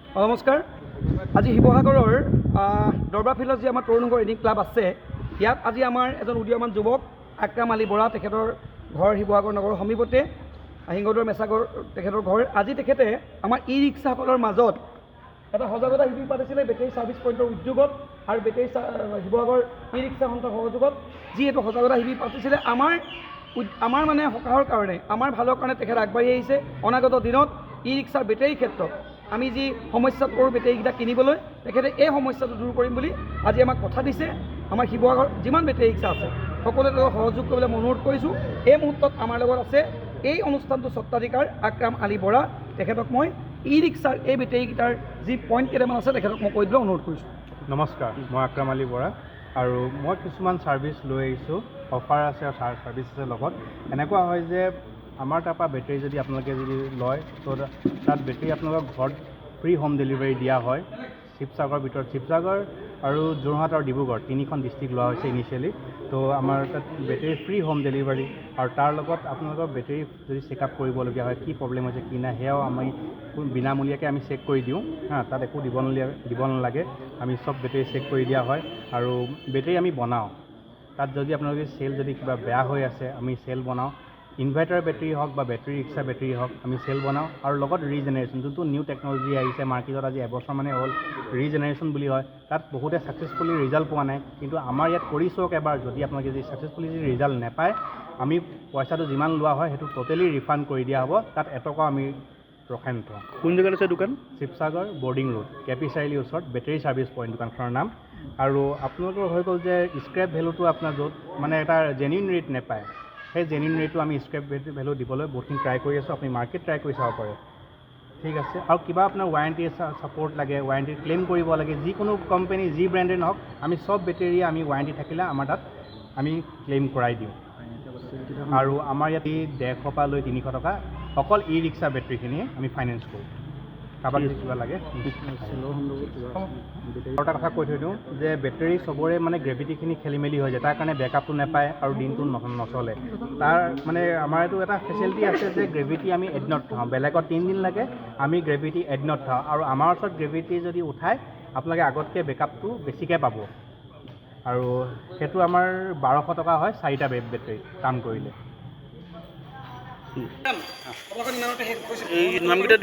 নমস্কাৰ। আজি শিৱসাগৰৰ দৰবাৰ ফিল্ডত যি আমাৰ তৰুণ নগৰ ৰেডিং ক্লাব আছে, ইয়াত আজি আমাৰ এজন উদীয়মান যুৱক আকৰাম আলী বৰা, তেখেতৰ ঘৰ শিৱসাগৰ নগৰৰ সমীপতে সিংহদৰ মেছাগড় তেখেতৰ ঘৰ। আজি তেখেতে আমাৰ ই ৰিক্সাসকলৰ মাজত এটা সজাগতা শিবিৰ পাতিছিলে বেটেৰী ছাৰ্ভিচ পইণ্টৰ উদ্যোগত আৰু বেটেৰী শিৱসাগৰ ই ৰিক্সা সন্থাৰ সহযোগত যি এইটো সজাগতা শিবিৰ পাতিছিলে আমাৰ মানে সকাহৰ কাৰণে, আমাৰ ভালৰ কাৰণে তেখেত আগবাঢ়ি আহিছে। অনাগত দিনত ই ৰিক্সাৰ বেটেৰীৰ ক্ষেত্ৰত আমি যি সমস্যাত পৰোঁ বেটেৰীকেইটা কিনিবলৈ, তেখেতে এই সমস্যাটো দূৰ কৰিম বুলি আজি আমাক কথা দিছে। আমাৰ শিৱসাগৰ যিমান বেটেৰী ৰিক্সা আছে সকলোৱে তেওঁলোকক সহযোগ কৰিবলৈ মই অনুৰোধ কৰিছোঁ। এই মুহূৰ্তত আমাৰ লগত আছে এই অনুষ্ঠানটোৰ স্বত্বাধিকাৰ আকৰাম আলী বৰা। তেখেতক মই ই ৰিক্সাৰ এই বেটেৰীকেইটাৰ যি পইণ্ট কেইটামান আছে তেখেতক মই কৈ দিবলৈ অনুৰোধ কৰিছোঁ। নমস্কাৰ, মই আকৰাম আলী বৰা আৰু মই কিছুমান ছাৰ্ভিচ লৈ আহিছোঁ। অফাৰ আছে আৰু ছাৰ্ভিচ আছে লগত। এনেকুৱা হয় যে আমাৰ তাৰপৰা বেটেৰী যদি আপোনালোকে যদি লয়, তো তাত বেটেৰী আপোনালোকৰ ঘৰত ফ্ৰী হোম ডেলিভাৰী দিয়া হয়। শিৱসাগৰৰ ভিতৰত শিৱসাগৰ আৰু যোৰহাট আৰু ডিব্ৰুগড় তিনিখন ডিষ্ট্ৰিক্ট লোৱা হৈছে ইনিচিয়েলি। তো আমাৰ তাত বেটেৰী ফ্ৰী হোম ডেলিভাৰী আৰু তাৰ লগত আপোনালোকৰ বেটেৰী যদি চেকআপ কৰিবলগীয়া হয়, কি প্ৰব্লেম হৈছে কি নাই, সেয়াও আমি বিনামূলীয়াকৈ আমি চেক কৰি দিওঁ। তাত একো দিব নালাগে, আমি চব বেটেৰী চেক কৰি দিয়া হয় আৰু বেটেৰী আমি বনাওঁ। তাত যদি আপোনালোকে চেল যদি কিবা বেয়া হৈ আছে, আমি চেল বনাওঁ। ইনভাৰ্টাৰ বেটেৰী হওক বা বেটেৰী ৰিক্সা বেটেৰী হওক, আমি চেল বনাওঁ। আৰু লগত ৰিজেনেৰেশ্যন, যোনটো নিউ টেকন'লজি আহিছে মাৰ্কেটত আজি এবছৰ মানে হ'ল, ৰিজেনেৰেশ্যন বুলি হয়। তাত বহুতে ছাকচেছফুলি ৰিজাল্ট পোৱা নাই, কিন্তু আমাৰ ইয়াত কৰি চাওক এবাৰ। যদি আপোনালোকে যদি ছাকচেছফুলি যদি ৰিজাল্ট নাপায়, আমি পইচাটো যিমান লোৱা হয় সেইটো টোটেলি ৰিফাণ্ড কৰি দিয়া হ'ব। তাত এটকাও আমি ৰখাই নথওঁ। কোন জেগাত আছে দোকান? শিৱসাগৰ বৰ্ডিং ৰোড, কেপি চাৰিআলিৰ ওচৰত বেটেৰী ছাৰ্ভিচ পইণ্ট দোকানখনৰ নাম। আৰু আপোনালোকৰ হৈ গ'ল যে স্ক্ৰেপ ভেলুটো আপোনাৰ য'ত মানে এটা জেনুইন ৰেট নাপায়, সেই জেনুইন ৰেটটো আমি স্ক্ৰেপ ভেলু দিবলৈ বহুতখিনি ট্ৰাই কৰি আছোঁ। আপুনি মাৰ্কেট ট্ৰাই কৰি চাব পাৰে, ঠিক আছে। আৰু কিবা আপোনাৰ ৱাৰেণ্টি ছাপৰ্ট লাগে, ৱাৰেণ্টি ক্লেইম কৰিব লাগে, যিকোনো কোম্পানী যি ব্ৰেণ্ডে নহওক, আমি চব বেটেৰী আমি ৱাৰেণ্টি থাকিলে আমাৰ তাত আমি ক্লেইম কৰাই দিওঁ। আৰু আমাৰ ইয়াত 150 পৰা লৈ 300 টকা অকল ই ৰিক্সা বেটেৰীখিনিয়ে আমি ফাইনেন্স কৰোঁ। কাৰোবাক যদি কিবা লাগে। আৰু এটা কথা কৈ থৈ দিওঁ যে বেটেৰী চবৰে মানে গ্ৰেভিটিখিনি খেলি মেলি হৈ যায়, তাৰ কাৰণে বেকআপটো নাপায় আৰু দিনটো নচলে। তাৰ মানে আমাৰ এইটো এটা ফেচিলিটি আছে যে গ্ৰেভিটি আমি এদিনত থওঁ, বেলেগত 3 দিন লাগে, আমি গ্ৰেভিটি এদিনত থওঁ। আৰু আমাৰ ওচৰত গ্ৰেভিটি যদি উঠায়, আপোনালোকে আগতকৈ বেকআপটো বেছিকৈ পাব। আৰু সেইটো আমাৰ 1200 টকা হয় 4টা বেটেৰী কাম কৰিলে। নামকেইটা